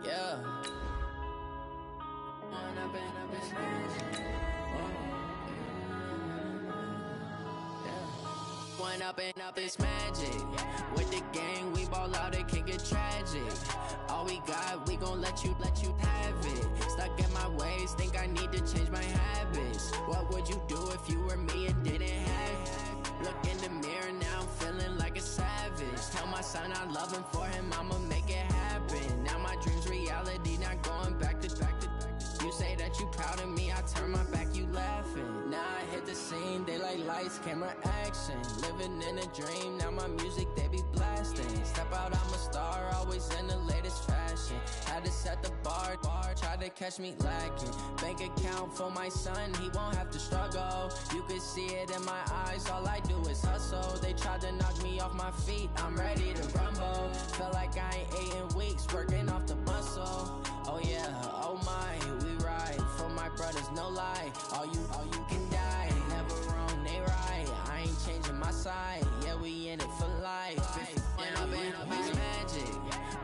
Yeah. One up and up is magic. With the gang, we ball out, it can get tragic. All we got, we gon' let you have it. Stuck in my ways, think I need to change my habits. What would you do if you were me and didn't have it? Look in the mirror, now I'm feeling like a savage. Tell my son I love him, for him I'ma make it happen. Now my dream's reality, not going back to. You say that you proud of me, I turn my back, you laughing. Now I hit the scene, they like lights, camera, action. Living in a dream, now my music, they be blasting. Step out, I'm a star, always in the latest fashion. Had to set the bar, try to catch me lacking. Bank account for my son, he won't have to struggle. You can see it in my eyes, all I do is hustle. They tried to knock me off my feet, I'm ready to rumble. Feel like I ain't ate in weeks, working off the muscle. Oh yeah, oh my, we ride for my brothers, no lie. All you can die, never wrong, they right. I ain't changing my side, yeah, we in it for life. And up is magic.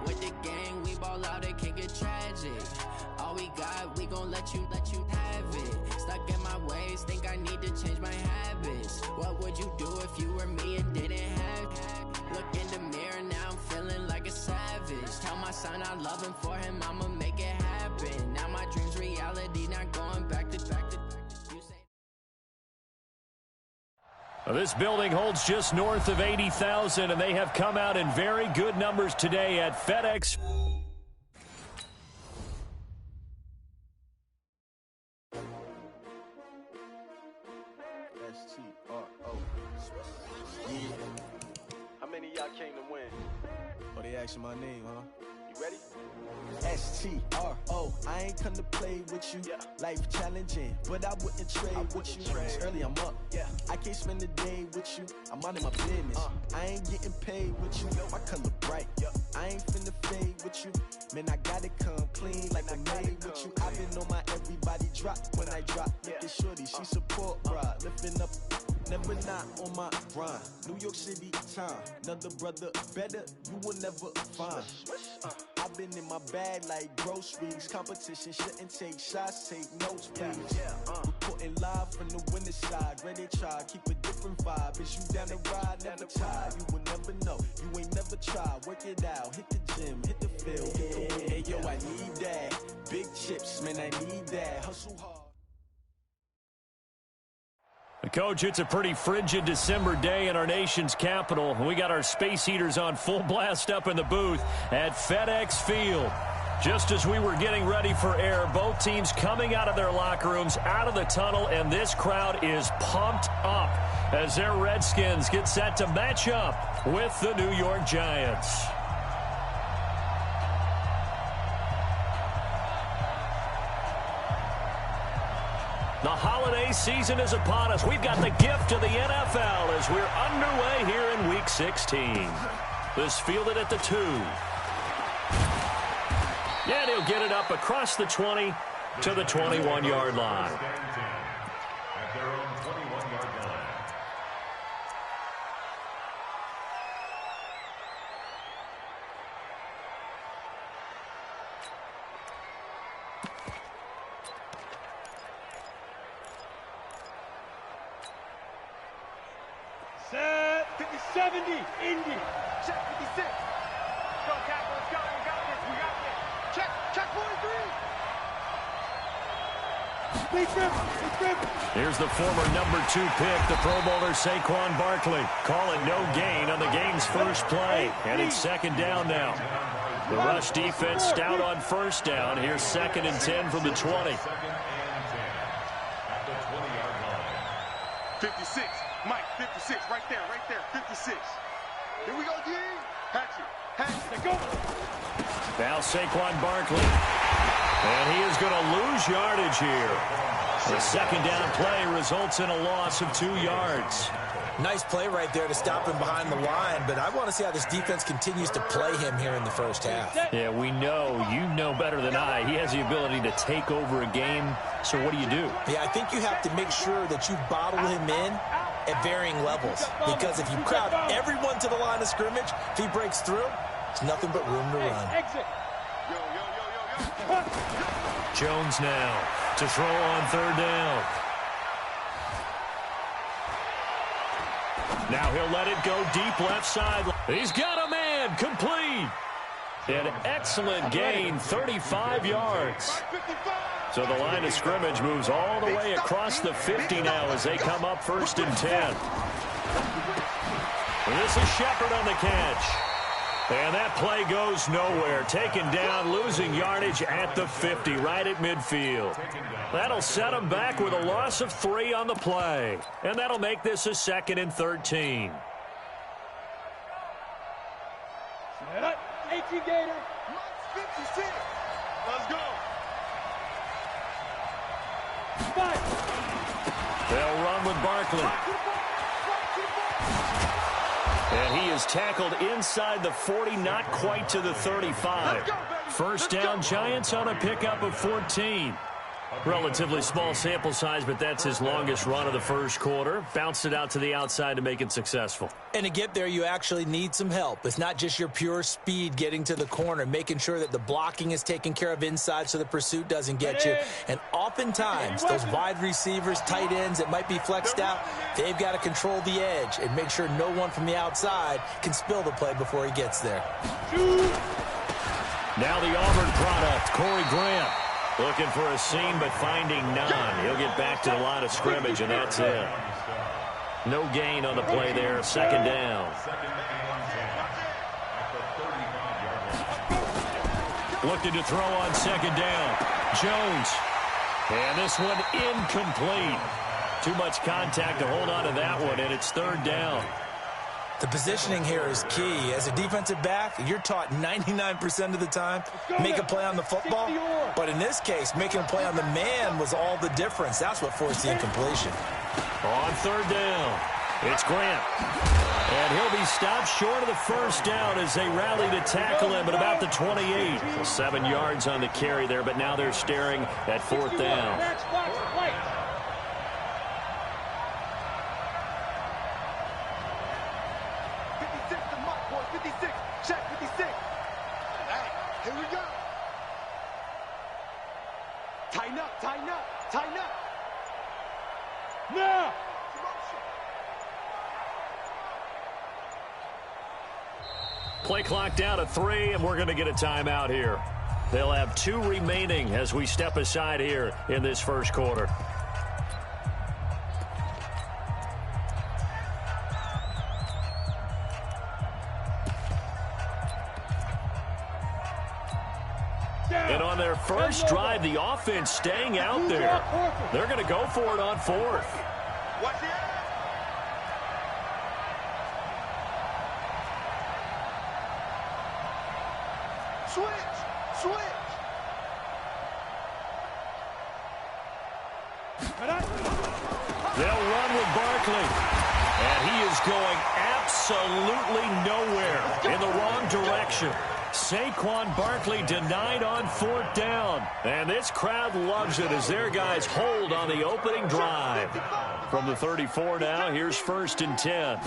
With the gang, we ball out, it can get tragic. All we got, we gon' let you have it. Stuck in my ways, think I need to change my habits. What would you do if you were me and didn't have it? Look in the mirror, now I'm feeling like a savage. Tell my son I love him, for him I'ma make it happen. Now my dream's reality, not going back to. You say This building holds just north of 80,000, and they have come out in very good numbers today at FedEx. How many of y'all came to win? Oh, they asking my name, huh? You ready? STRO, I ain't come to play with you. Yeah. Life challenging, but I wouldn't trade with you. It's early, I'm up. Yeah. I can't spend the day with you. I'm out of my business. I ain't getting paid with you. My color bright. I ain't finna fade with you. Man, I gotta come clean like I'm made with you. I've been on my everybody drop when I drop. Look at shorty, she support ride. Lifting up, never not on my grind. New York City time. Another brother better, you will never find. I've been in my bag like groceries. Competition shouldn't take shots, take notes, please. Reporting live from the winning side. Ready to try, keep a different vibe. Is you down the ride, never tired. You will never know, you ain't never tried. Work it out, hit the gym, hit the field. Hey, yo, I need that. Big chips, man, I need that. Hustle hard. Coach, it's a pretty frigid December day in our nation's capital. We got our space heaters on full blast up in the booth at FedEx Field. Just as we were getting ready for air, both teams coming out of their locker rooms, out of the tunnel, and this crowd is pumped up as their Redskins get set to match up with the New York Giants. The holiday season is upon us. We've got the gift of the NFL as we're underway here in Week 16. This fielded at the 2. And he'll get it up across the 20 to the 21-yard line. At their own 21-yard line. Set 50-70, Indy. Check 56. Go, Cap, let's go. We got this. We got this. Check 43. Here's the former number 2 pick, the Pro Bowler Saquon Barkley. Call it no gain on the game's first play. And it's second down now. The rush defense stout on first down. Here's 2nd and 10 from the 20. 2nd and 10 at the 20-yard line. 56. Mike, 56. Right there. 56. Here we go, G. Hatchet. Go. Now Saquon Barkley. And he is going to lose yardage here. The second down play results in a loss of 2 yards. Nice play right there to stop him behind the line, but I want to see how this defense continues to play him here in the first half. Yeah, we know. You know better than I. He has the ability to take over a game. So what do you do? Yeah, I think you have to make sure that you bottle him in at varying levels. Because if you crowd everyone to the line of scrimmage, if he breaks through, it's nothing but room to run. Exit. Yo. Jones now to throw on third down. Now he'll let it go deep left side. He's got a man, complete. An excellent gain, 35 yards. So the line of scrimmage moves all the way across the 50 now as they come up 1st and 10. And this is Shepard on the catch. And that play goes nowhere. Taken down, losing yardage at the 50, right at midfield. That'll set them back with a loss of 3 on the play. And that'll make this a 2nd and 13. 18 Gator. 56. Let's go. They'll run with Barkley. And he is tackled inside the 40, not quite to the 35. First down, Giants on a pickup of 14. Relatively small sample size, but that's his longest run of the first quarter. Bounced it out to the outside to make it successful. And to get there, you actually need some help. It's not just your pure speed getting to the corner, making sure that the blocking is taken care of inside so the pursuit doesn't get you. And oftentimes, those wide receivers, tight ends that might be flexed out, they've got to control the edge and make sure no one from the outside can spill the play before he gets there. Now the Auburn product, Corey Grant. Looking for a seam, but finding none. He'll get back to the line of scrimmage, and that's it. No gain on the play there. 2nd down. Looking to throw on 2nd down. Jones. And this one incomplete. Too much contact to hold on to that one, and it's 3rd down. The positioning here is key. As a defensive back, you're taught 99% of the time, make a play on the football. But in this case, making a play on the man was all the difference. That's what forced the incompletion. On 3rd down, it's Grant. And he'll be stopped short of the first down as they rally to tackle him at about the 28. 7 yards on the carry there, but now they're staring at 4th down. Tighten up. Now. Play clock down to 3, and we're going to get a timeout here. They'll have 2 remaining as we step aside here in this first quarter. And on their first drive, the offense staying out there. They're going to go for it on 4th. Watch it. Switch. They'll run with Barkley. And he is going absolutely nowhere in the wrong direction. Saquon Barkley denied on 4th down. And this crowd loves it as their guys hold on the opening drive. From the 34 now, here's 1st and 10.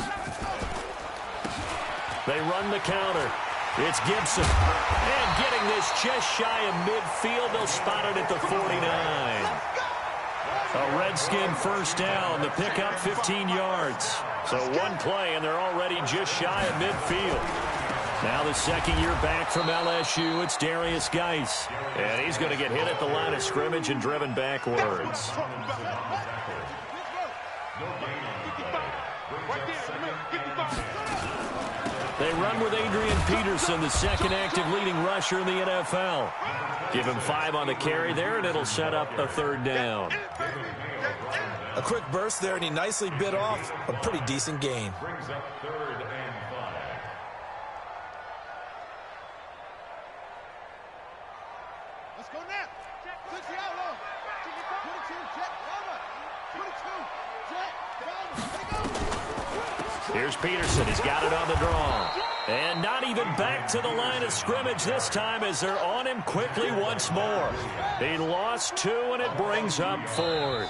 They run the counter. It's Gibson. And getting this just shy of midfield, they'll spot it at the 49. A Redskin first down. The pickup 15 yards. So one play, and they're already just shy of midfield. Now the second year back from LSU, it's Darius Geis. And he's going to get hit at the line of scrimmage and driven backwards. They run with Adrian Peterson, the second active leading rusher in the NFL. Give him 5 on the carry there, and it'll set up a 3rd down. A quick burst there, and he nicely bit off a pretty decent gain. Brings up 3rd and 5. Let's go now. Check the outlaw. 22, check. Here's Peterson. He's got it on the draw. And not even back to the line of scrimmage this time as they're on him quickly once more. He lost 2, and it brings up 4th.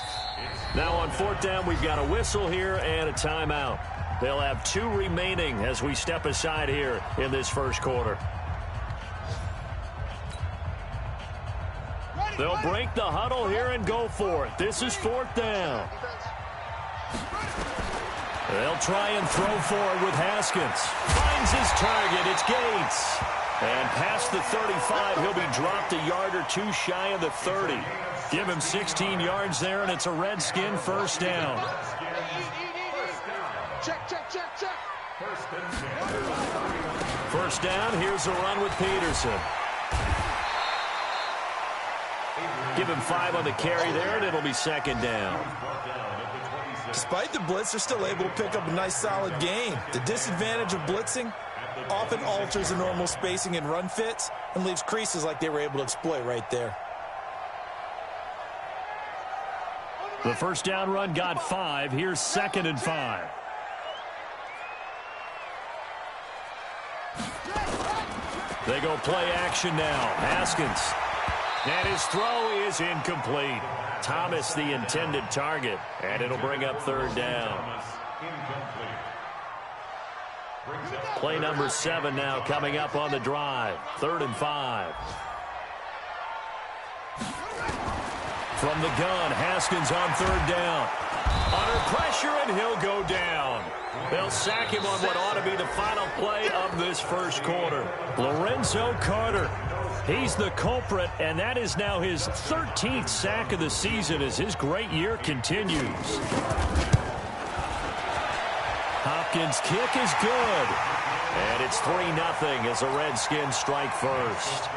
Now on 4th down, we've got a whistle here and a timeout. They'll have 2 remaining as we step aside here in this first quarter. They'll break the huddle here and go for it. This is 4th down. They'll try and throw forward with Haskins. Finds his target. It's Gates. And past the 35, he'll be dropped a yard or two shy of the 30. Give him 16 yards there, and it's a Redskin first down. Check, check, check, check. First down, here's a run with Peterson. Give him 5 on the carry there, and it'll be 2nd down. Despite the blitz, they're still able to pick up a nice, solid gain. The disadvantage of blitzing often alters the normal spacing and run fits and leaves creases like they were able to exploit right there. The first down run got 5. Here's 2nd and 5. They go play action now. Haskins. And his throw is incomplete. Thomas the intended target. And it'll bring up 3rd down. Play number 7 now coming up on the drive. 3rd and 5. From the gun, Haskins on 3rd down. Under pressure, and he'll go down. They'll sack him on what ought to be the final play of this first quarter. Lorenzo Carter. He's the culprit, and that is now his 13th sack of the season as his great year continues. Hopkins' kick is good. And it's 3-0 as the Redskins strike first.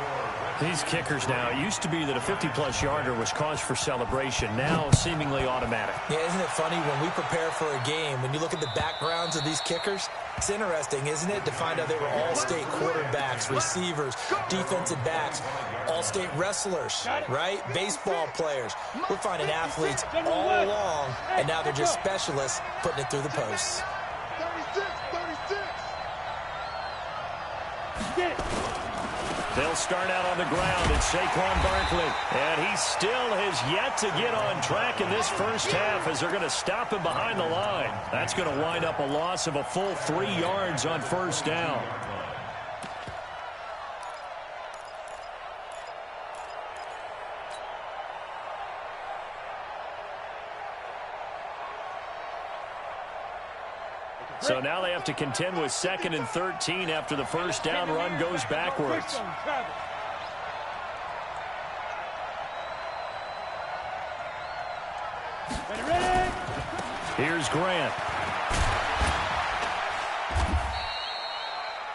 These kickers now, it used to be that a 50-plus yarder was cause for celebration. Now seemingly automatic. Yeah, isn't it funny when we prepare for a game, when you look at the backgrounds of these kickers, it's interesting, isn't it, to find out they were all-state quarterbacks, receivers, defensive backs, all-state wrestlers, right? Baseball players. We're finding athletes all along, and now they're just specialists putting it through the posts. 36. Get it. They'll start out on the ground. It's Saquon Barkley. And he still has yet to get on track in this first half as they're going to stop him behind the line. That's going to wind up a loss of a full 3 yards on first down. So now they have to contend with 2nd and 13 after the first down run goes backwards. Here's Grant.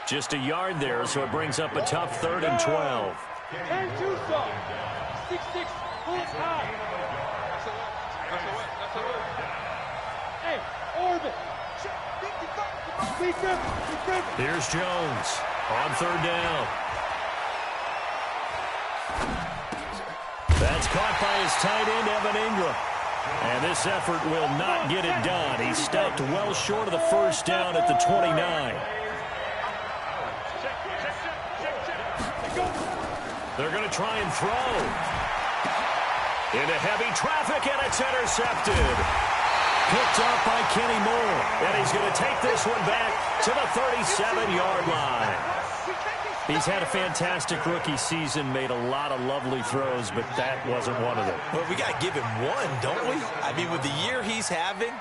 Just a yard there, so it brings up a tough 3rd and 12. 10-2 song. 6-6 full time. Hey, orbit. Here's Jones on 3rd down. That's caught by his tight end, Evan Ingram. And this effort will not get it done. He stopped well short of the first down at the 29. They're going to try and throw. Into heavy traffic, and it's intercepted. Picked up by Kenny Moore. And he's going to take this one back to the 37-yard line. He's had a fantastic rookie season, made a lot of lovely throws, but that wasn't one of them. Well, we got to give him one, don't we? I mean, with the year he's having,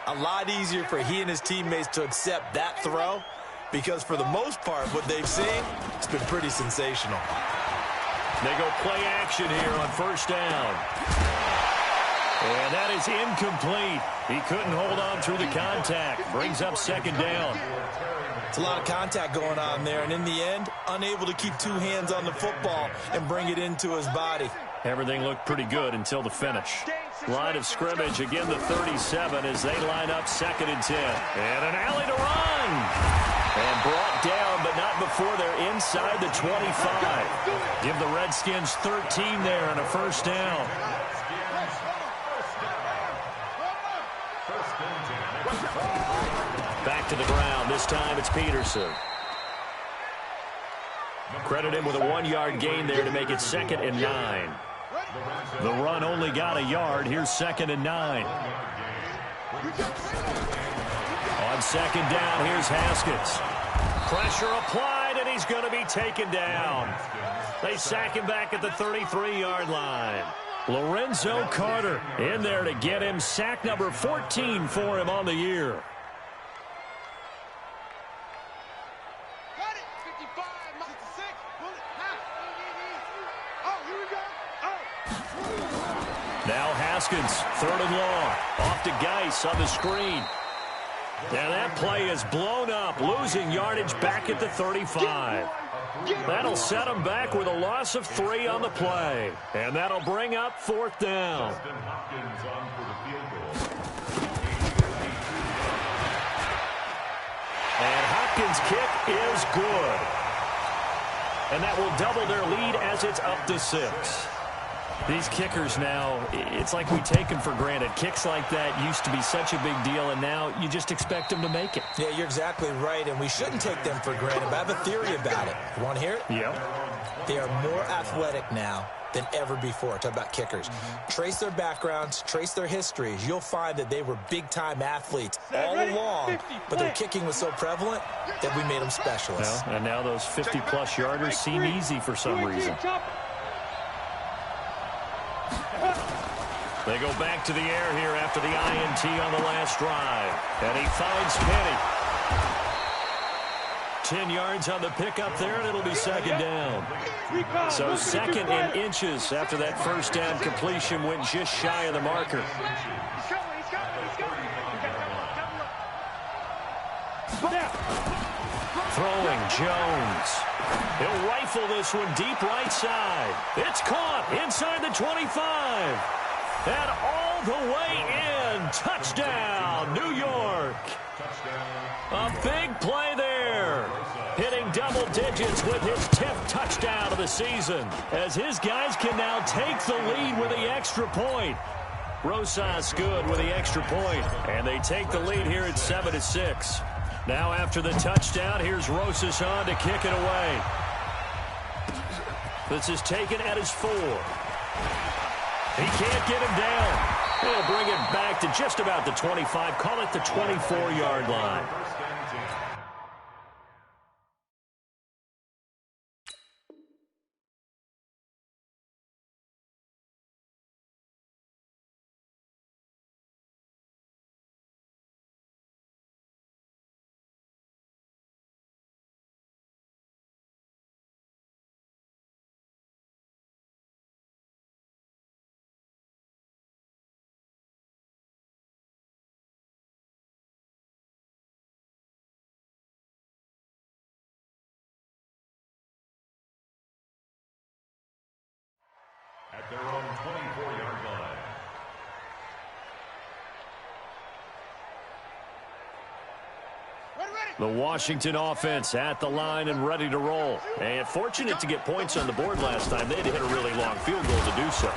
a lot easier for he and his teammates to accept that throw because for the most part, what they've seen, it's been pretty sensational. They go play action here on first down. And that is incomplete. He couldn't hold on through the contact. Brings up 2nd down. It's a lot of contact going on there, and in the end, unable to keep 2 hands on the football and bring it into his body. Everything looked pretty good until the finish. Line of scrimmage, again the 37 as they line up 2nd and 10. And an alley to run. And brought down, but not before they're inside the 25. Give the Redskins 13 there and a first down. Back to the ground. This time it's Peterson. Credit him with a 1-yard gain there to make it 2nd and 9. The run only got a yard. Here's 2nd and 9. On 2nd down, here's Haskins. Pressure applied, and he's going to be taken down. They sack him back at the 33-yard line. Lorenzo Carter in there to get him sack number 14 for him on the year. Now Haskins, 3rd and long. Off to Geis on the screen. And that play is blown up, losing yardage back at the 35. That'll set him back with a loss of 3 on the play. And that'll bring up 4th down. And Hopkins' kick is good. And that will double their lead as it's up to 6. These kickers now, it's like we take them for granted. Kicks like that used to be such a big deal, and now you just expect them to make it. Yeah, you're exactly right, and we shouldn't take them for granted, but I have a theory about it. You want to hear it? Yep. They are more athletic now than ever before. Talk about kickers. Trace their backgrounds, trace their histories. You'll find that they were big-time athletes all along, but their kicking was so prevalent that we made them specialists. Well, and now those 50-plus yarders seem easy for some reason. They go back to the air here after the INT on the last drive. And he finds Penny. 10 yards on the pickup there, and it'll be 2nd down. So 2nd and inches after that 1st down completion went just shy of the marker. Throwing Jones. He'll rifle this one deep right side. It's caught inside the 25. And all the way in. Touchdown, New York. A big play there. Hitting double digits with his 10th touchdown of the season. As his guys can now take the lead with the extra point. Rosas good with the extra point. And they take the lead here at 7-6. Now after the touchdown, here's Rosas on to kick it away. This is taken at his 4. He can't get him down. He'll bring it back to just about the 25. Call it the 24-yard line. At their own 24-yard line. The Washington offense at the line and ready to roll. And fortunate to get points on the board last time. They had to hit a really long field goal to do so.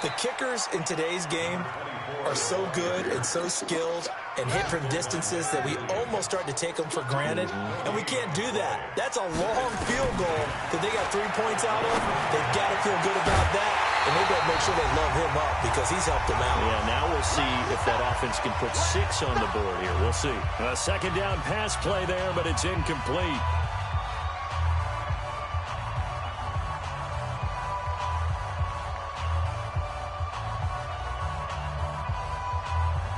The kickers in today's game are so good and so skilled and hit from distances that we almost start to take them for granted, and we can't do that. That's a long field goal that they got 3 points out of. They've got to feel good about that, and they've got to make sure they love him up because he's helped them out. Yeah, now we'll see if that offense can put 6 on the board here. We'll see. A 2nd down pass play there, but it's incomplete.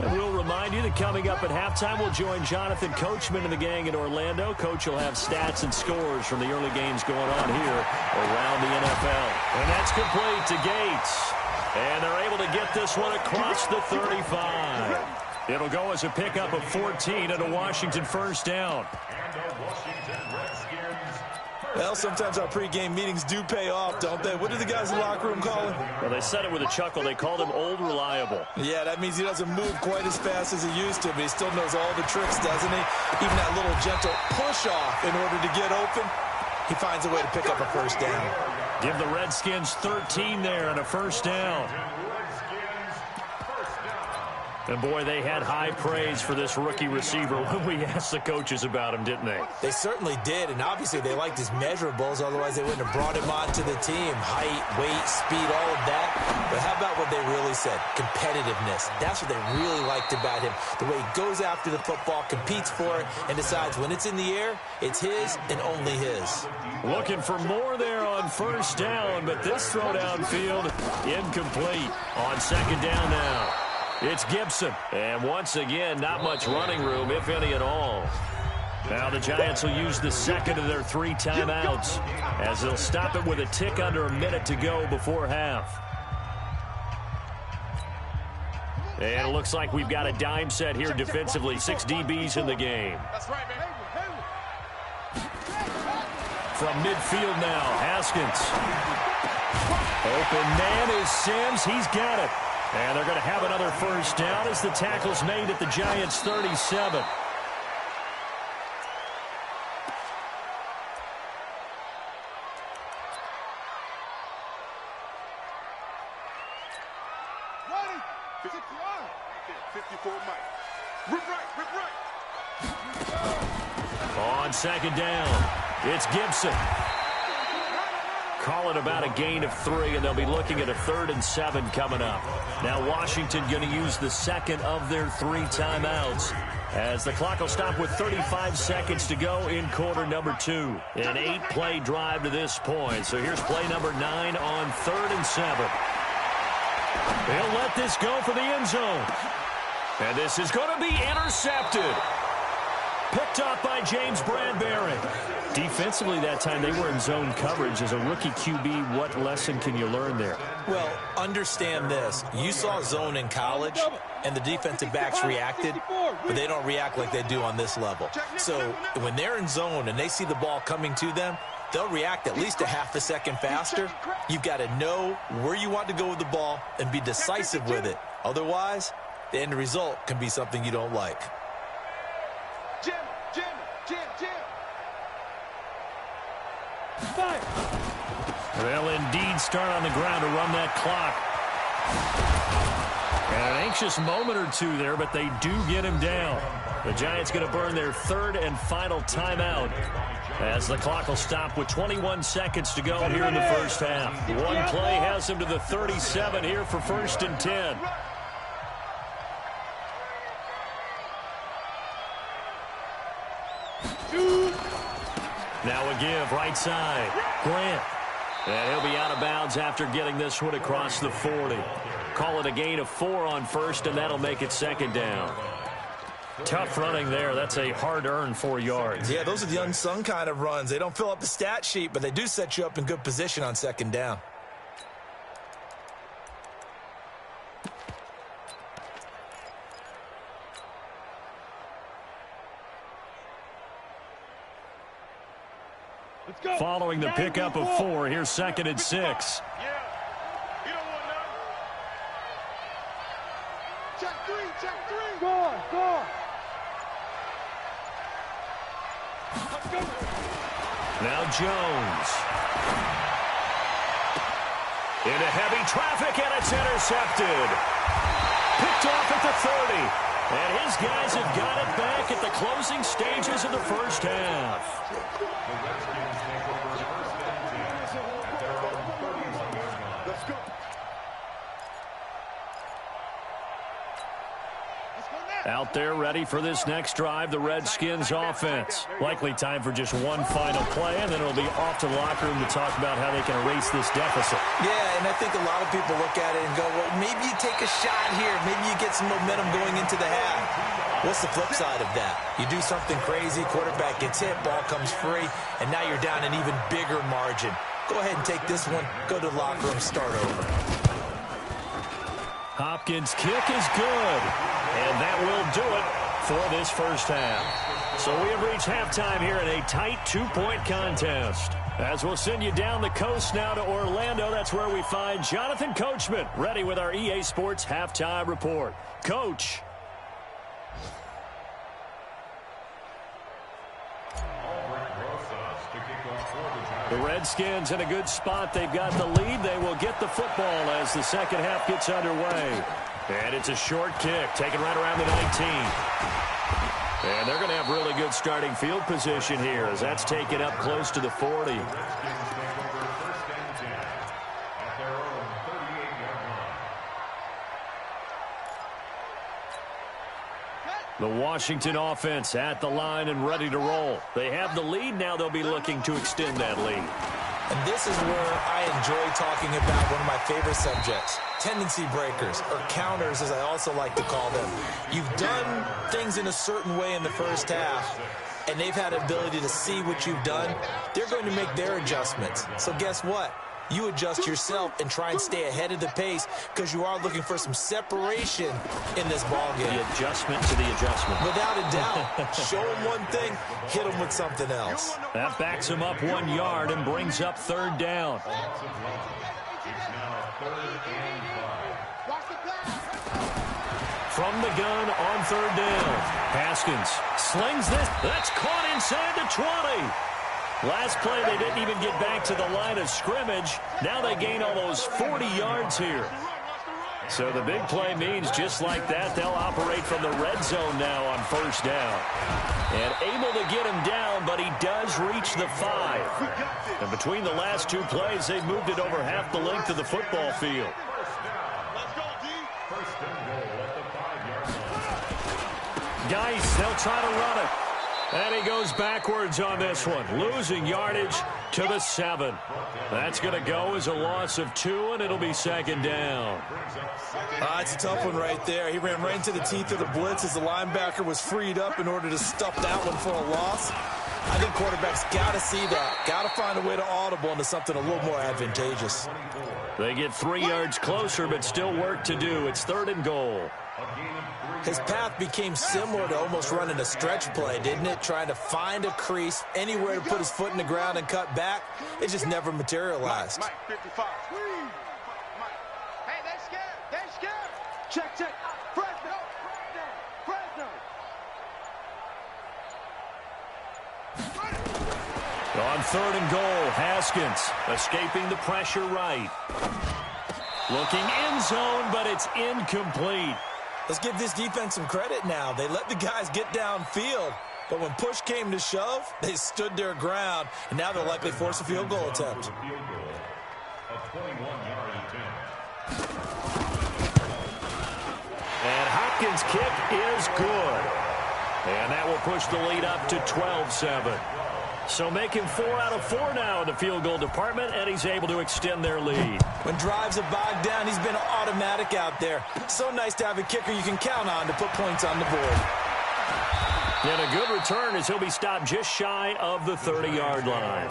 And we'll remind you that coming up at halftime, we'll join Jonathan Coachman and the gang in Orlando. Coach will have stats and scores from the early games going on here around the NFL. And that's complete to Gates. And they're able to get this one across the 35. It'll go as a pickup of 14 and a Washington 1st down. Well, sometimes our pregame meetings do pay off, don't they? What do the guys in the locker room call him? Well, they said it with a chuckle. They called him Old Reliable. Yeah, that means he doesn't move quite as fast as he used to, but he still knows all the tricks, doesn't he? Even that little gentle push-off in order to get open, he finds a way to pick up a 1st down. Give the Redskins 13 there and a 1st down. And, boy, they had high praise for this rookie receiver when we asked the coaches about him, didn't they? They certainly did, and obviously they liked his measurables. Otherwise, they wouldn't have brought him onto the team. Height, weight, speed, all of that. But how about what they really said? Competitiveness. That's what they really liked about him. The way he goes after the football, competes for it, and decides when it's in the air, it's his and only his. Looking for more there on first down, but this throw downfield incomplete. On second down now, it's Gibson. And once again, not much running room, if any at all. Now the Giants will use the second of their 3 timeouts as they'll stop it with a tick under a minute to go before half. And it looks like we've got a dime set here defensively. 6 DBs in the game. That's right, man. From midfield now, Haskins. Open man is Sims. He's got it. And they're going to have another first down as the tackle's made at the Giants' 37. Ready? 54 Mike. Rip right. On second down, it's Gibson. Call it about a gain of 3, and they'll be looking at a 3rd and 7 coming up. Now Washington going to use the second of their 3 timeouts as the clock will stop with 35 seconds to go in quarter number 2. An 8-play drive to this point. So here's play number 9 on 3rd and 7. They'll let this go for the end zone. And this is going to be intercepted. Picked up by James Bradbury. Defensively that time, they were in zone coverage. As a rookie QB, what lesson can you learn there? Well, understand this. You saw zone in college, and the defensive backs reacted, but they don't react like they do on this level. So when they're in zone and they see the ball coming to them, they'll react at least a half a second faster. You've got to know where you want to go with the ball and be decisive with it. Otherwise, the end result can be something you don't like. Jim. They'll indeed start on the ground to run that clock. And an anxious moment or two there, but they do get him down. The Giants going to burn their 3rd and final timeout as the clock will stop with 21 seconds to go here in the first half. One play has them to the 37 here for 1st and 10. Now a give, right side. Grant. And he'll be out of bounds after getting this one across the 40. Call it a gain of 4 on 1st, and that'll make it 2nd down. Tough running there. That's a hard-earned 4 yards. Yeah, those are the unsung kind of runs. They don't fill up the stat sheet, but they do set you up in good position on 2nd down. Following the pickup of 4, here's 2nd and 6. Yeah. You don't want none. Check 3. Go. Let's go. Now Jones. Into heavy traffic, and it's intercepted. Picked off at the 30. And his guys have got it back at the closing stages of the first half. Let's go. Out there ready for this next drive, the Redskins offense. Likely time for just one final play, and then it'll be off to the locker room to talk about how they can erase this deficit. Yeah, and I think a lot of people look at it and go, well, maybe you take a shot here. Maybe you get some momentum going into the half. What's the flip side of that? You do something crazy, quarterback gets hit, ball comes free, and now you're down an even bigger margin. Go ahead and take this one, go to the locker room, start over. Hopkins' kick is good, and that will do it for this first half. So we have reached halftime here in a tight 2-point contest. As we'll send you down the coast now to Orlando, that's where we find Jonathan Coachman, ready with our EA Sports Halftime Report. Coach. The Redskins in a good spot. They've got the lead. They will get the football as the second half gets underway. And it's a short kick, taken right around the 19. And they're going to have really good starting field position here as that's taken up close to the 40. The Washington offense at the line and ready to roll. They have the lead now. They'll be looking to extend that lead. And this is where I enjoy talking about one of my favorite subjects, tendency breakers, or counters as I also like to call them. You've done things in a certain way in the first half, and they've had an ability to see what you've done. They're going to make their adjustments. So guess what? You adjust yourself and try and stay ahead of the pace because you are looking for some separation in this ballgame. The adjustment to the adjustment. Without a doubt. Show them one thing, hit them with something else. That backs him up 1 yard and brings up third down. From the gun on third down. Haskins slings this. That's caught inside the 20. Last play, they didn't even get back to the line of scrimmage. Now they gain almost 40 yards here. So the big play means just like that, they'll operate from the red zone now on first down. And able to get him down, but he does reach the 5. And between the last two plays, they moved it over half the length of the football field. Geis, they'll try to run it. And he goes backwards on this one, losing yardage to the 7. That's going to go as a loss of 2, and it'll be second down. It's a tough one right there. He ran right into the teeth of the blitz as the linebacker was freed up in order to stuff that one for a loss. I think quarterbacks got to see that, got to find a way to audible into something a little more advantageous. They get 3 yards closer, but still work to do. It's third and goal. His path became similar to almost running a stretch play, didn't it? Trying to find a crease, anywhere to put his foot in the ground and cut back. It just never materialized. Mike, 55. Hey, they're scared. They're scared. Check. Fresno. On third and goal, Haskins escaping the pressure right. Looking end zone, but it's incomplete. Let's give this defense some credit now. They let the guys get downfield, but when push came to shove, they stood their ground, and now they'll likely force a field goal attempt. And Hopkins' kick is good. And that will push the lead up to 12-7. So making 4 out of 4 now in the field goal department, and he's able to extend their lead. When drives are bogged down, he's been automatic out there. So nice to have a kicker you can count on to put points on the board. And a good return as he'll be stopped just shy of the 30-yard line.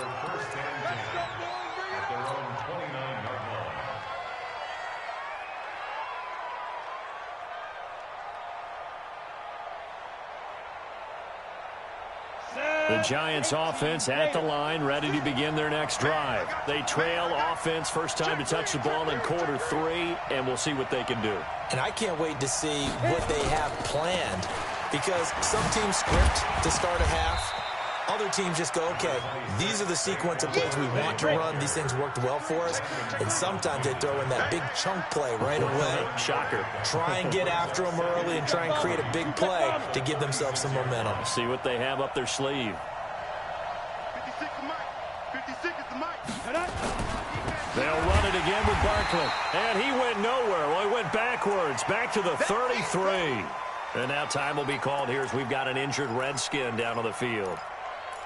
The Giants offense at the line, ready to begin their next drive. They trail offense, first time to touch the ball in quarter 3, and we'll see what they can do. And I can't wait to see what they have planned, because some teams script to start a half. Other teams just go, okay, these are the sequence of plays we want to run. These things worked well for us. And sometimes they throw in that big chunk play right away. Shocker. Try and get after them early and try and create a big play to give themselves some momentum. See what they have up their sleeve. 56 is Mike. 56 is the Mike. They'll run it again with Barkley. And he went nowhere. Well, he went backwards, back to the 33. And now time will be called here as we've got an injured Redskin down on the field.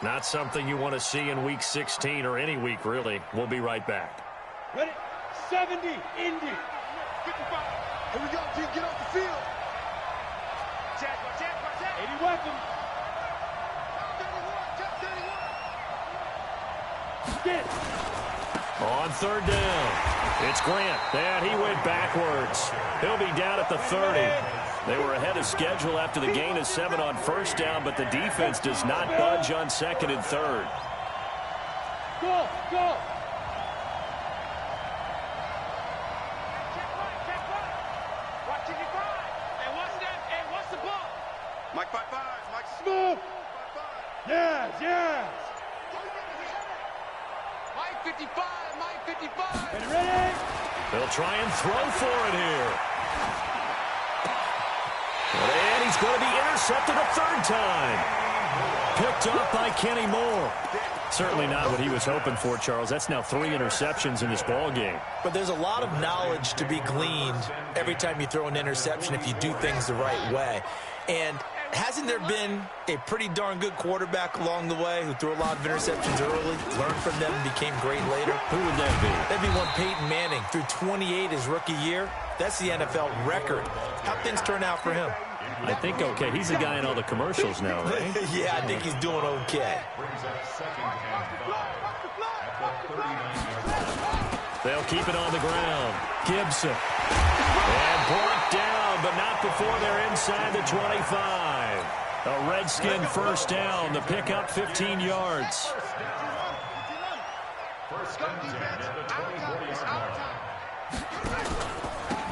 Not something you want to see in Week 16 or any week, really. We'll be right back. Ready? 70, Indy. 55. Here we go, G. Get off the field. Check. 80 weapons. 31. Get it. On third down, it's Grant. And he went backwards. He'll be down at the 30. They were ahead of schedule after the gain of 7 on first down, but the defense does not budge on second and third. Go. Hey, what's the ball? Mike 55. Mike Smooth. Yes. Mike 55. They'll try and throw for it here. going to be intercepted a third time. Picked off by Kenny Moore. Certainly not what he was hoping for, Charles. That's now 3 interceptions in this ball game. But there's a lot of knowledge to be gleaned every time you throw an interception if you do things the right way. And hasn't there been a pretty darn good quarterback along the way who threw a lot of interceptions early, learned from them, and became great later? Who would that be? That'd be one Peyton Manning. Threw 28 his rookie year. That's the NFL record. How'd things turn out for him? I think okay. He's the guy in all the commercials now, right? Yeah, I think he's doing okay. They'll keep it on the ground. Gibson. And brought down, but not before they're inside the 25. A Redskin first down. The pickup 15 yards.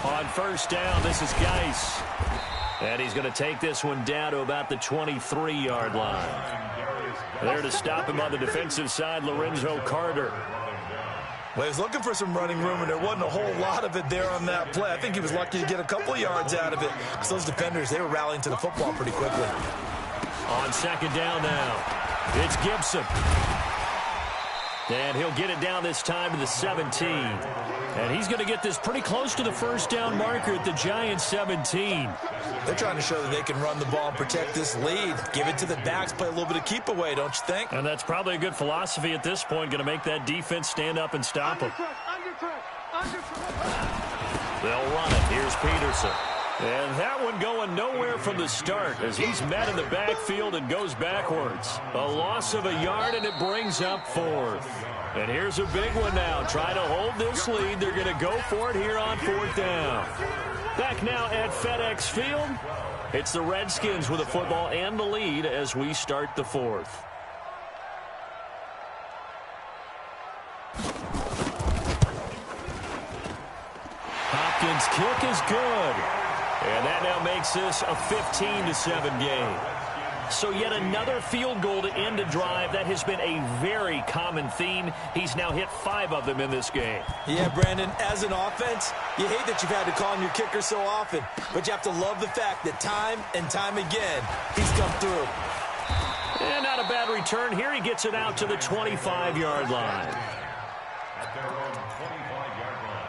On first down, this is Geis. And he's going to take this one down to about the 23-yard line. There to stop him on the defensive side, Lorenzo Carter. Well, he was looking for some running room, and there wasn't a whole lot of it there on that play. I think he was lucky to get a couple of yards out of it, because those defenders, they were rallying to the football pretty quickly. On second down now, it's Gibson. And he'll get it down this time to the 17. And he's going to get this pretty close to the first down marker at the Giants' 17. They're trying to show that they can run the ball and protect this lead. Give it to the backs, play a little bit of keep away, don't you think? And that's probably a good philosophy at this point, going to make that defense stand up and stop them. They'll run it. Here's Peterson. And that one going nowhere from the start as he's met in the backfield and goes backwards. A loss of a yard, and it brings up fourth. And here's a big one now. Trying to hold this lead. They're going to go for it here on fourth down. Back now at FedEx Field. It's the Redskins with the football and the lead as we start the fourth. Hopkins' kick is good. And that now makes this a 15-7 game. So yet another field goal to end a drive. That has been a very common theme. He's now hit 5 of them in this game. Yeah, Brandon, as an offense, you hate that you've had to call on your kicker so often. But you have to love the fact that time and time again, he's come through. And not a bad return. Here he gets it out to the 25-yard line. At their own 25-yard line.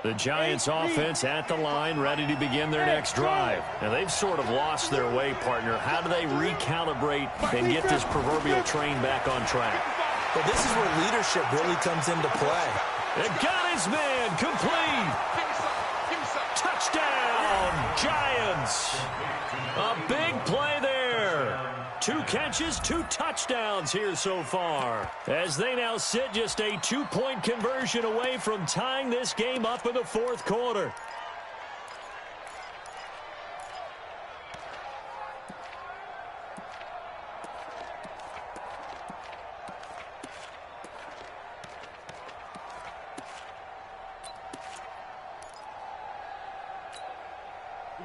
The Giants offense at the line, ready to begin their next drive. And they've sort of lost their way, partner. How do they recalibrate and get this proverbial train back on track? Well, this is where leadership really comes into play. And got his man complete. Touchdown, Giants. A big play there. 2 catches, 2 touchdowns here so far, as they now sit just a 2-point conversion away from tying this game up in the fourth quarter.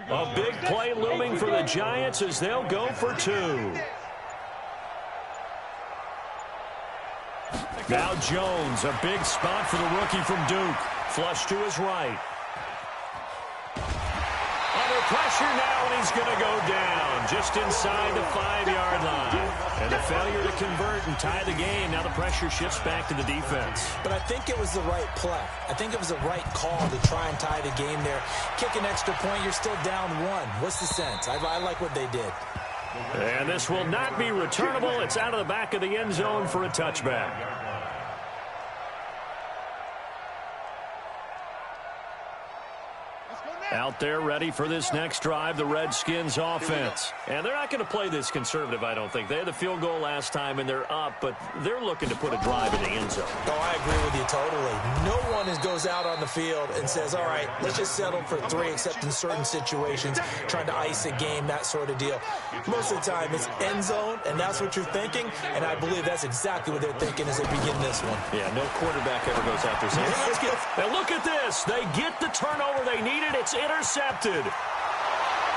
A big play looming for the Giants as they'll go for 2. Now Jones, a big spot for the rookie from Duke. Flush to his right. Under pressure now, and he's going to go down just inside the 5-yard line. And a failure to convert and tie the game. Now the pressure shifts back to the defense. But I think it was the right play. I think it was the right call to try and tie the game there. Kick an extra point, you're still down 1. What's the sense? I like what they did. And this will not be returnable. It's out of the back of the end zone for a touchback. Out there ready for this next drive, the Redskins offense. And they're not going to play this conservative, I don't think. They had the field goal last time, and they're up, but they're looking to put a drive in the end zone. Oh, I agree with you totally. No one goes out on the field and says, all right, let's just settle for 3, except in certain situations, trying to ice a game, that sort of deal. Most of the time, it's end zone, and that's what you're thinking, and I believe that's exactly what they're thinking as they begin this one. Yeah, no quarterback ever goes out there saying, hey, let's get. Now look at this. They get the turnover they needed. It's intercepted.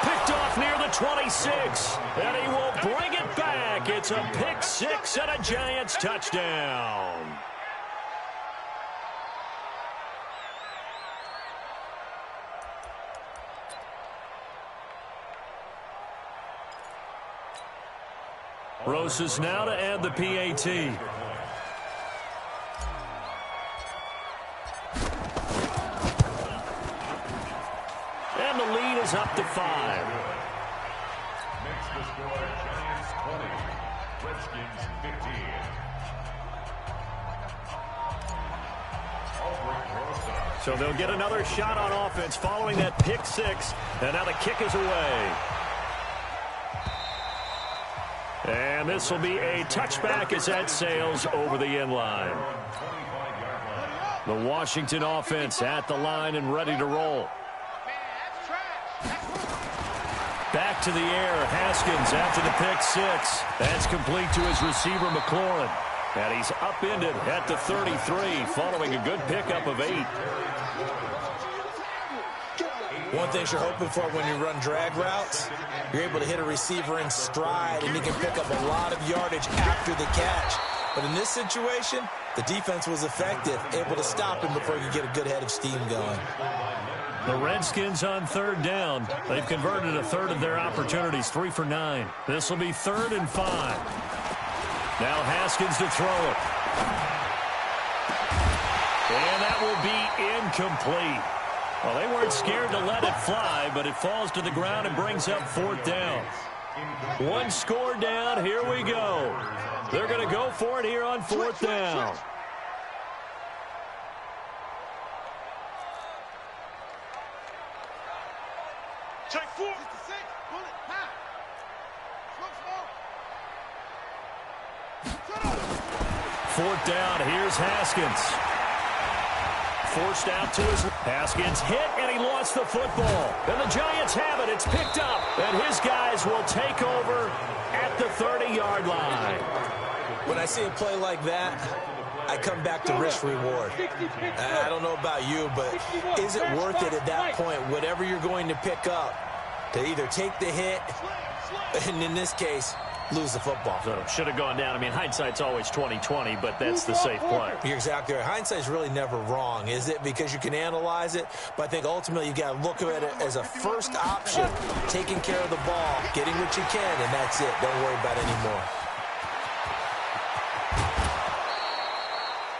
Picked off near the 26. And he will bring it back. It's a pick 6 and a Giants touchdown. Rosas now to add the PAT. And the lead is up to 5. Makes the score Giants 20, Redskins 15. So they'll get another shot on offense following that pick 6. And now the kick is away. And this will be a touchback as that sails over the end line. The Washington offense at the line and ready to roll. Back to the air. Haskins after the pick 6. That's complete to his receiver, McLaurin. And he's upended at the 33 following a good pickup of 8. One thing you're hoping for when you run drag routes, you're able to hit a receiver in stride, and he can pick up a lot of yardage after the catch. But in this situation, the defense was effective, able to stop him before he could get a good head of steam going. The Redskins on 3rd down. They've converted a third of their opportunities, 3 for 9. This will be 3rd and 5. Now Haskins to throw it. And that will be incomplete. Well, they weren't scared to let it fly, but it falls to the ground and brings up 4th down. 1 score down. Here we go. They're going to go for it here on 4th down. Check 4. 4th down. Here's Haskins. Forced out to his... Haskins hit, and he lost the football. And the Giants have it. It's picked up. And his guys will take over at the 30-yard line. When I see a play like that, I come back to risk-reward. I don't know about you, but is it worth it at that point, whatever you're going to pick up, to either take the hit, and in this case, lose the football? So should have gone down. I mean, hindsight's always 20/20, but that's the safe play. You're exactly right. Hindsight's really never wrong, is it? Because you can analyze it, but I think ultimately you got to look at it as a first option, taking care of the ball, getting what you can, and that's it. Don't worry about it anymore.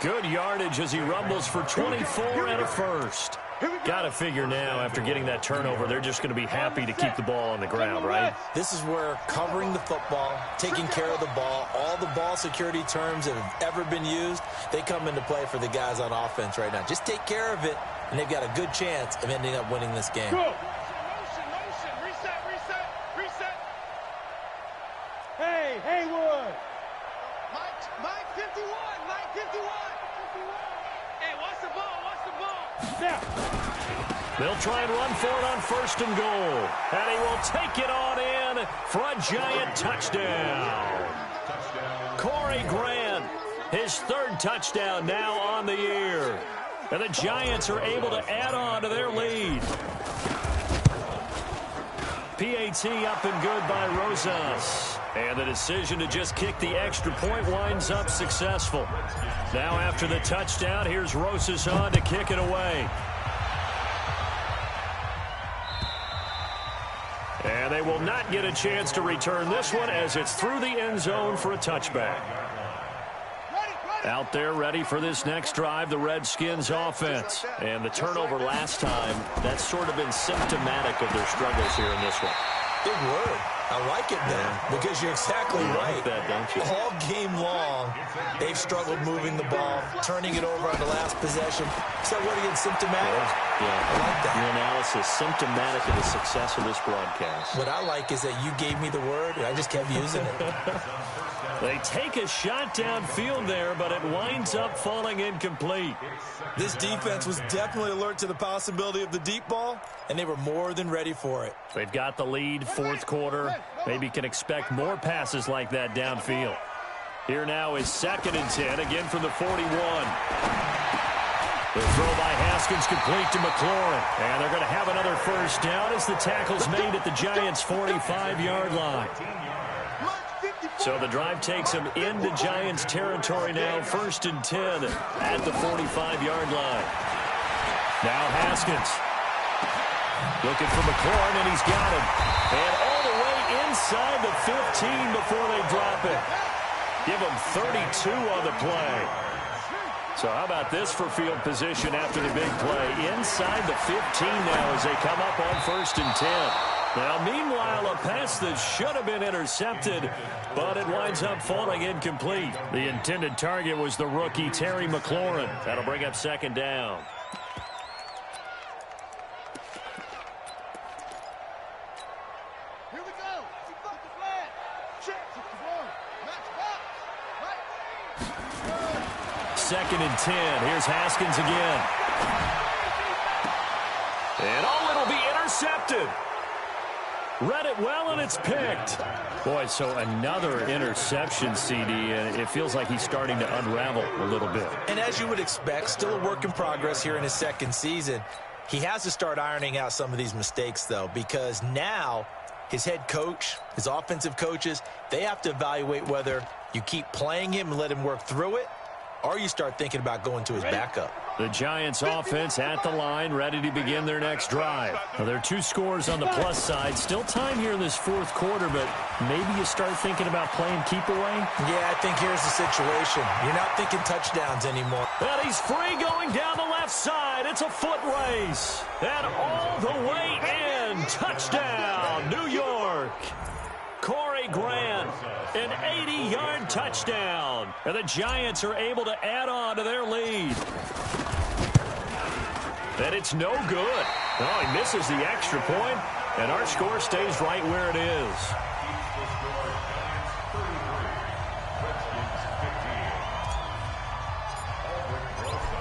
Good yardage as he rumbles for 24 and a first. Got to figure now, after getting that turnover, they're just going to be happy to keep the ball on the ground, right? This is where covering the football, taking care of the ball, all the ball security terms that have ever been used, they come into play for the guys on offense right now. Just take care of it, and they've got a good chance of ending up winning this game. Motion. Reset. Hey, Haywood. Mike 51. Hey, watch the ball. Now. They'll try and run for it on 1st and goal. And he will take it on in for a Giant touchdown. Corey Grant, his 3rd touchdown now on the year. And the Giants are able to add on to their lead. PAT up and good by Rosas. And the decision to just kick the extra point winds up successful. Now after the touchdown, here's Rosas on to kick it away. And they will not get a chance to return this one as it's through the end zone for a touchback. Out there ready for this next drive, the Redskins offense. And the turnover last time, that's sort of been symptomatic of their struggles here in this one. Big word. I like it now, because you're exactly right. Like that, don't you? All game long, they've struggled moving the ball, turning it over on the last possession. Is that what again, symptomatic? Yeah. I like that. Your analysis, symptomatic of the success of this broadcast. What I like is that you gave me the word, and I just kept using it. They take a shot downfield there, but it winds up falling incomplete. This defense was definitely alert to the possibility of the deep ball, and they were more than ready for it. They've got the lead, 4th quarter. Maybe can expect more passes like that downfield. Here now is 2nd and 10, again from the 41. The throw by Haskins complete to McLaurin. And they're going to have another 1st down as the tackle's made at the Giants' 45-yard line. So the drive takes them into Giants territory now, 1st and 10 at the 45-yard line. Now Haskins looking for McLaurin, and he's got him. And all the way inside the 15 before they drop it. Give them 32 on the play. So how about this for field position after the big play? Inside the 15 now as they come up on 1st and 10. Now, meanwhile, a pass that should have been intercepted, but it winds up falling incomplete. The intended target was the rookie Terry McLaurin. That'll bring up 2nd down. Here we go. Keep the flag. Check. 2nd and 10. Here's Haskins again. And it'll be intercepted. Read it well, and it's picked. Boy, so another interception, CD, and it feels like he's starting to unravel a little bit. And as you would expect, still a work in progress here in his 2nd season. He has to start ironing out some of these mistakes, though, because now his head coach, his offensive coaches, they have to evaluate whether you keep playing him and let him work through it, or you start thinking about going to his backup. The Giants offense at the line, ready to begin their next drive. Now, there are 2 scores on the plus side. Still time here in this 4th quarter, but maybe you start thinking about playing keep away? Yeah, I think here's the situation. You're not thinking touchdowns anymore. And he's free going down the left side. It's a foot race. And all the way in. Touchdown, New York. Corey Grant, an 80-yard touchdown. And the Giants are able to add on to their lead. And it's no good. Oh, he misses the extra point, and our score stays right where it is.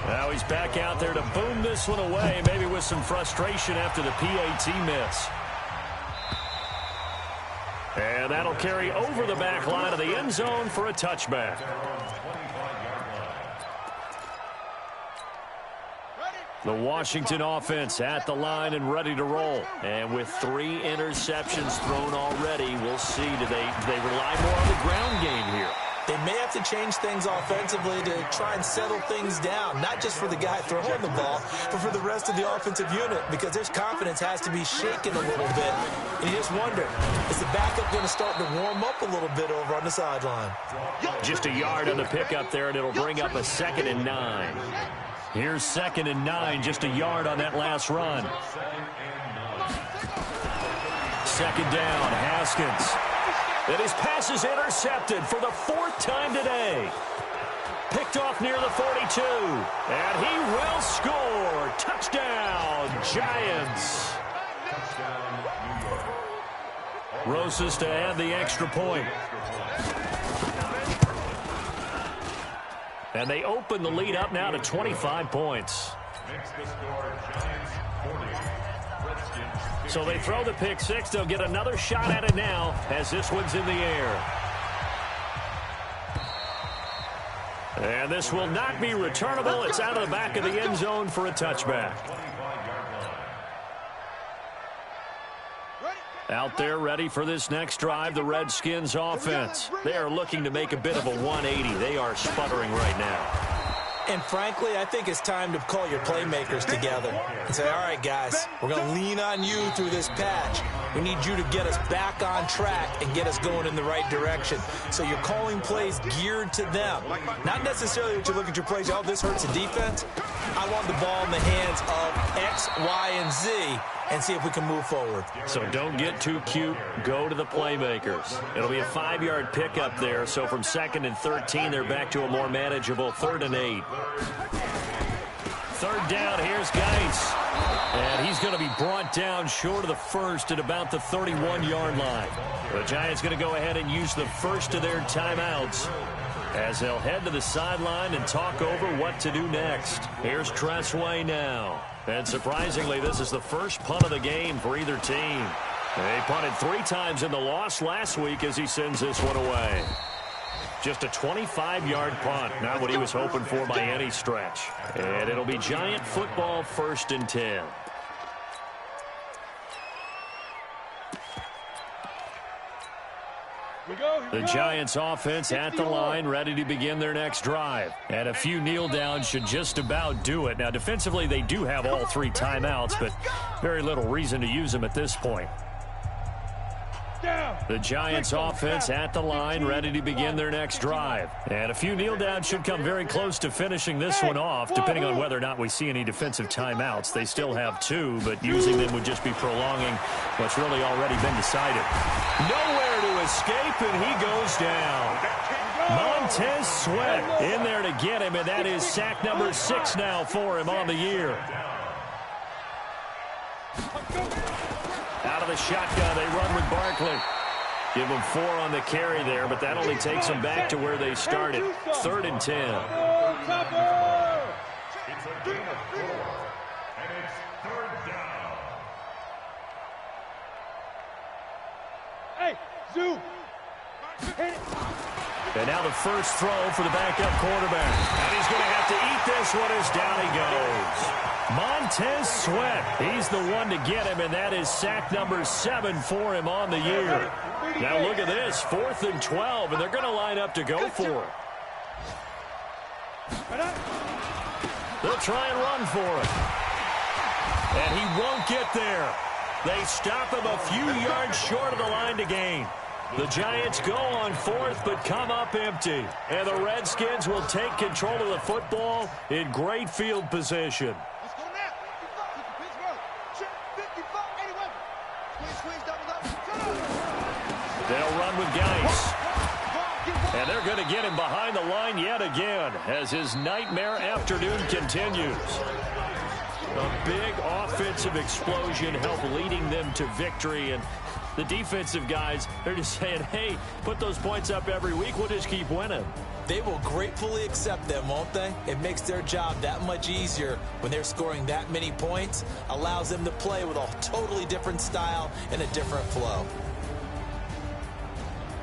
Now he's back out there to boom this one away, maybe with some frustration after the PAT miss. And that'll carry over the back line of the end zone for a touchback. The Washington offense at the line and ready to roll. And with 3 interceptions thrown already, we'll see. Do they rely more on the ground game here? They may have to change things offensively to try and settle things down, not just for the guy throwing the ball, but for the rest of the offensive unit, because their confidence has to be shaken a little bit. And you just wonder, is the backup going to start to warm up a little bit over on the sideline? Just a yard on the pickup there, and it'll bring up a 2nd and 9. Here's 2nd and 9, just a yard on that last run. 2nd down, Haskins. And his pass is intercepted for the 4th time today. Picked off near the 42. And he will score. Touchdown, Giants. Rosas to add the extra point. And they open the lead up now to 25 points. So they throw the pick 6. They'll get another shot at it now as this one's in the air. And this will not be returnable. It's out of the back of the end zone for a touchback. Out there ready for this next drive, the Redskins offense. They are looking to make a bit of a 180. They are sputtering right now. And frankly, I think it's time to call your playmakers together and say, all right, guys, we're going to lean on you through this patch. We need you to get us back on track and get us going in the right direction. So you're calling plays geared to them. Not necessarily that you look at your plays, oh, this hurts the defense. I want the ball in the hands of X, Y, and Z and see if we can move forward. So don't get too cute. Go to the playmakers. It'll be a 5-yard pickup there. So from 2nd and 13, they're back to a more manageable 3rd and 8. 3rd down, here's Geis. And he's going to be brought down short of the 1st at about the 31-yard line. The Giants going to go ahead and use the first of their timeouts as they'll head to the sideline and talk over what to do next. Here's Tressway now. And surprisingly, this is the first punt of the game for either team. They punted 3 times in the loss last week as he sends this one away. Just a 25-yard punt, not what he was hoping for by any stretch. And it'll be Giant football, 1st and 10. The Giants offense at the line, ready to begin their next drive. And a few kneel downs should just about do it. Now, defensively, they do have all 3 timeouts, but very little reason to use them at this point. The Giants offense at the line, ready to begin their next drive. And a few kneel downs should come very close to finishing this one off, depending on whether or not we see any defensive timeouts. They still have 2, but using them would just be prolonging what's really already been decided. Nowhere to escape, and he goes down. Montez Sweat in there to get him, and that is sack number 6 now for him on the year. Out of the shotgun, they run with Barkley. Give them 4 on the carry there, but that only takes them back to where they started. 3rd and 10. It's a game of 4, and it's 3rd down. Hey, Zoo. And now the first throw for the backup quarterback. And he's going to have to eat this one as down he goes. Montez Sweat, he's the one to get him, and that is sack number 7 for him on the year. Now look at this, 4th and 12, and they're going to line up to go for it. They'll try and run for it. And he won't get there. They stop him a few yards short of the line to gain. The Giants go on 4th, but come up empty. And the Redskins will take control of the football in great field position. They'll run with Geis. And they're going to get him behind the line yet again as his nightmare afternoon continues. A big offensive explosion helped leading them to victory. And the defensive guys, they're just saying, hey, put those points up every week. We'll just keep winning. They will gratefully accept them, won't they? It makes their job that much easier when they're scoring that many points. Allows them to play with a totally different style and a different flow.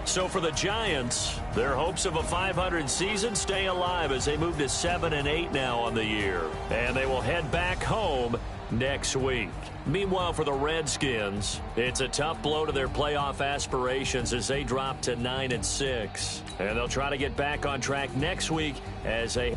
So for the Giants, their hopes of a 500 season stay alive as they move to 7-8 now on the year. And they will head back home next week. Meanwhile, for the Redskins, it's a tough blow to their playoff aspirations as they drop to 9-6. And they'll try to get back on track next week as they...